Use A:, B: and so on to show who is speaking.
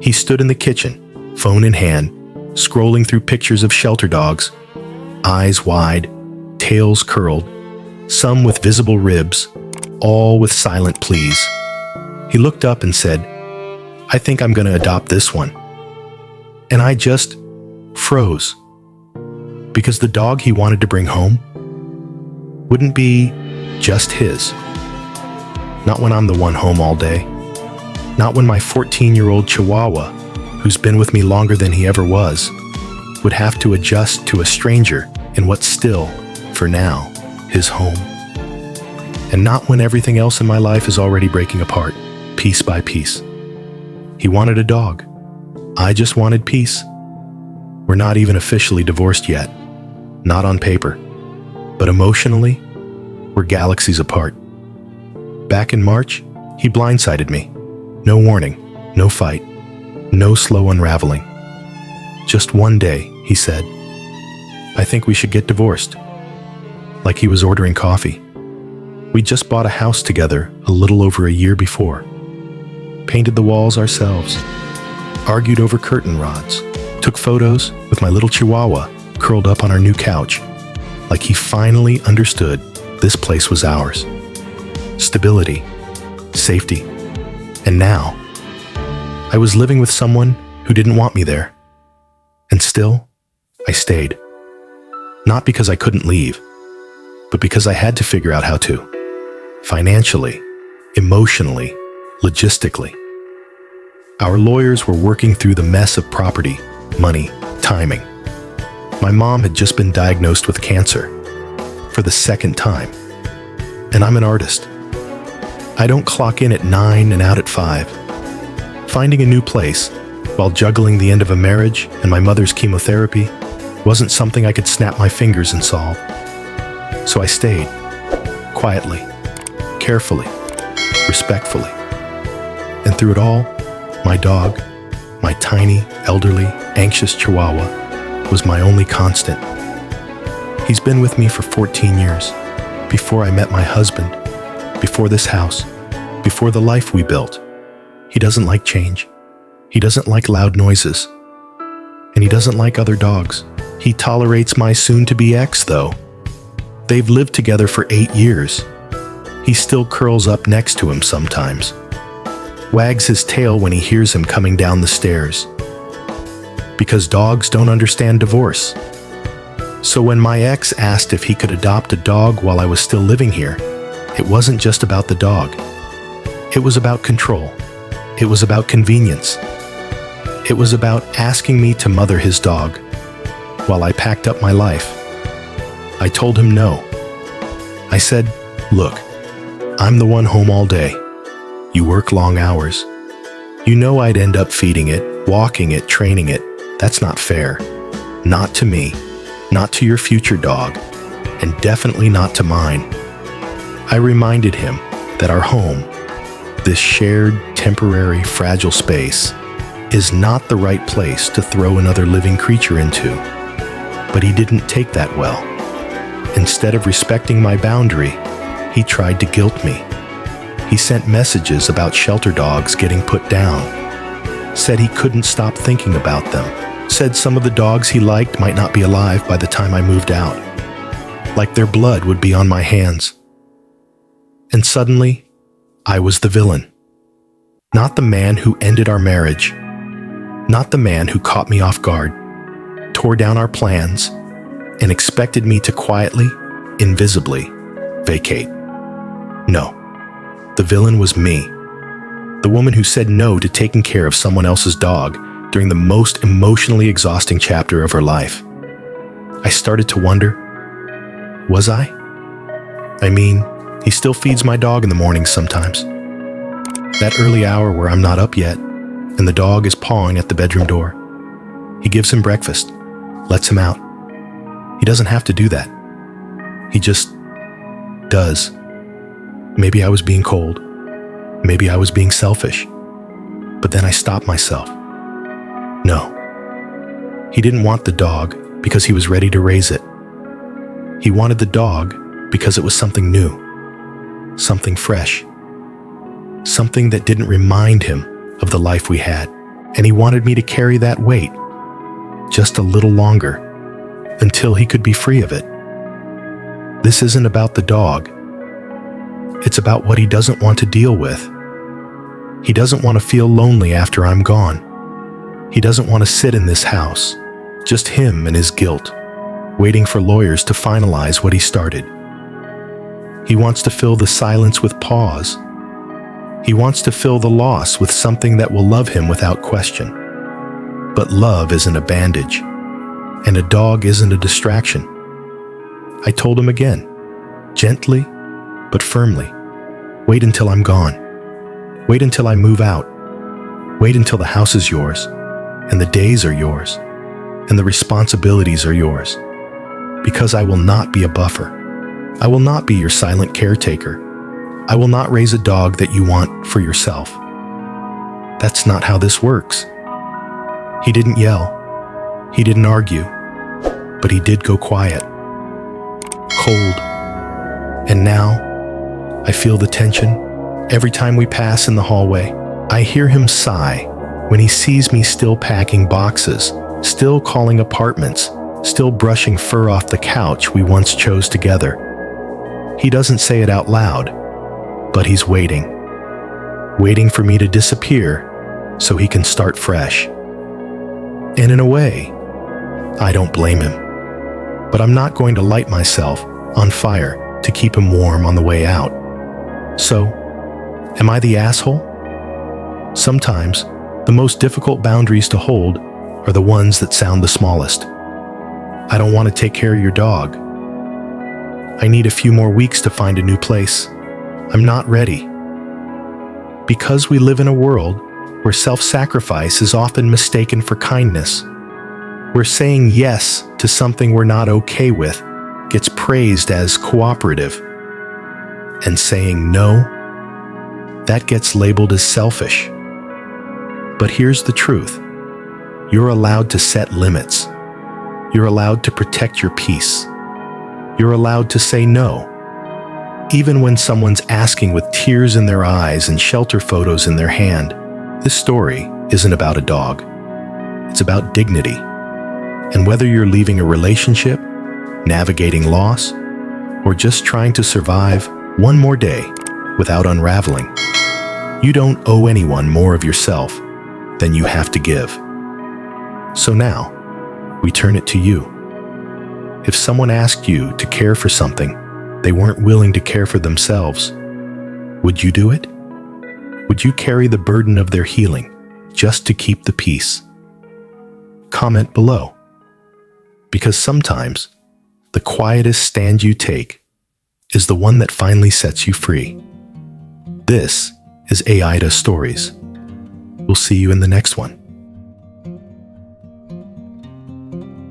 A: He stood in the kitchen, phone in hand, scrolling through pictures of shelter dogs, eyes wide, tails curled, some with visible ribs, all with silent pleas. He looked up and said, "I think I'm going to adopt this one." And I just froze, because the dog he wanted to bring home wouldn't be just his. Not when I'm the one home all day. Not when my 14-year-old Chihuahua, who's been with me longer than he ever was, would have to adjust to a stranger in what's still, for now, his home. And not when everything else in my life is already breaking apart, piece by piece. He wanted a dog. I just wanted peace. We're not even officially divorced yet. Not on paper. But emotionally, we're galaxies apart. Back in March, he blindsided me. No warning, no fight, no slow unraveling. Just one day, he said, "I think we should get divorced." Like he was ordering coffee. We just bought a house together a little over a year before. Painted the walls ourselves. Argued over curtain rods. Took photos with my little Chihuahua curled up on our new couch. Like he finally understood this place was ours. Stability. Safety. And now, I was living with someone who didn't want me there. And still, I stayed. Not because I couldn't leave, but because I had to figure out how to. Financially, emotionally, logistically. Our lawyers were working through the mess of property, money, timing. My mom had just been diagnosed with cancer for the second time. And I'm an artist. I don't clock in at 9 and out at 5. Finding a new place while juggling the end of a marriage and my mother's chemotherapy wasn't something I could snap my fingers and solve. So I stayed, quietly, carefully, respectfully. And through it all, my dog, my tiny, elderly, anxious Chihuahua, was my only constant. He's been with me for 14 years, before I met my husband, before this house, before the life we built. He doesn't like change. He doesn't like loud noises. And he doesn't like other dogs. He tolerates my soon-to-be ex, though. They've lived together for 8 years. He still curls up next to him sometimes. Wags his tail when he hears him coming down the stairs. Because dogs don't understand divorce. So when my ex asked if he could adopt a dog while I was still living here, it wasn't just about the dog. It was about control. It was about convenience. It was about asking me to mother his dog while I packed up my life. I told him no. I said, "Look, I'm the one home all day. You work long hours. You know I'd end up feeding it, walking it, training it. That's not fair. Not to me, not to your future dog, and definitely not to mine." I reminded him that our home, this shared, temporary, fragile space, is not the right place to throw another living creature into. But he didn't take that well. Instead of respecting my boundary, he tried to guilt me. He sent messages about shelter dogs getting put down. Said he couldn't stop thinking about them. Said some of the dogs he liked might not be alive by the time I moved out. Like their blood would be on my hands. And suddenly, I was the villain. Not the man who ended our marriage. Not the man who caught me off guard, tore down our plans, and expected me to quietly, invisibly, vacate. No, the villain was me. The woman who said no to taking care of someone else's dog during the most emotionally exhausting chapter of her life. I started to wonder, was I? I mean, he still feeds my dog in the mornings sometimes. That early hour where I'm not up yet, and the dog is pawing at the bedroom door. He gives him breakfast, lets him out. He doesn't have to do that. He just does. Maybe I was being cold. Maybe I was being selfish. But then I stopped myself. No. He didn't want the dog because he was ready to raise it. He wanted the dog because it was something new, something fresh, something that didn't remind him of the life we had. and he wanted me to carry that weight just a little longer until he could be free of it. This isn't about the dog. It's about what he doesn't want to deal with. He doesn't want to feel lonely after I'm gone. He doesn't want to sit in this house, just him and his guilt, waiting for lawyers to finalize what he started. He wants to fill the silence with pause. He wants to fill the loss with something that will love him without question. But love isn't a bandage, and a dog isn't a distraction. I told him again, gently but firmly, wait until I'm gone. Wait until I move out. Wait until the house is yours, and the days are yours, and the responsibilities are yours. Because I will not be a buffer. I will not be your silent caretaker. I will not raise a dog that you want for yourself. That's not how this works. He didn't yell. He didn't argue. But he did go quiet. Cold. And now, I feel the tension. Every time we pass in the hallway, I hear him sigh when he sees me still packing boxes, still calling apartments, still brushing fur off the couch we once chose together. He doesn't say it out loud, but he's waiting. Waiting for me to disappear so he can start fresh. And in a way, I don't blame him. But I'm not going to light myself on fire to keep him warm on the way out. So, am I the asshole? Sometimes, the most difficult boundaries to hold are the ones that sound the smallest. I don't want to take care of your dog. I need a few more weeks to find a new place. I'm not ready. Because we live in a world where self-sacrifice is often mistaken for kindness, where saying yes to something we're not okay with gets praised as cooperative, and saying no, that gets labeled as selfish. But here's the truth. You're allowed to set limits. You're allowed to protect your peace. You're allowed to say no, even when someone's asking with tears in their eyes and shelter photos in their hand. This story isn't about a dog. It's about dignity. And whether you're leaving a relationship, navigating loss, or just trying to survive one more day without unraveling, you don't owe anyone more of yourself than you have to give. So now, we turn it to you. If someone asked you to care for something they weren't willing to care for themselves, would you do it? Would you carry the burden of their healing just to keep the peace? Comment below. Because sometimes, the quietest stand you take is the one that finally sets you free. This is AITA Stories. We'll see you in the next one.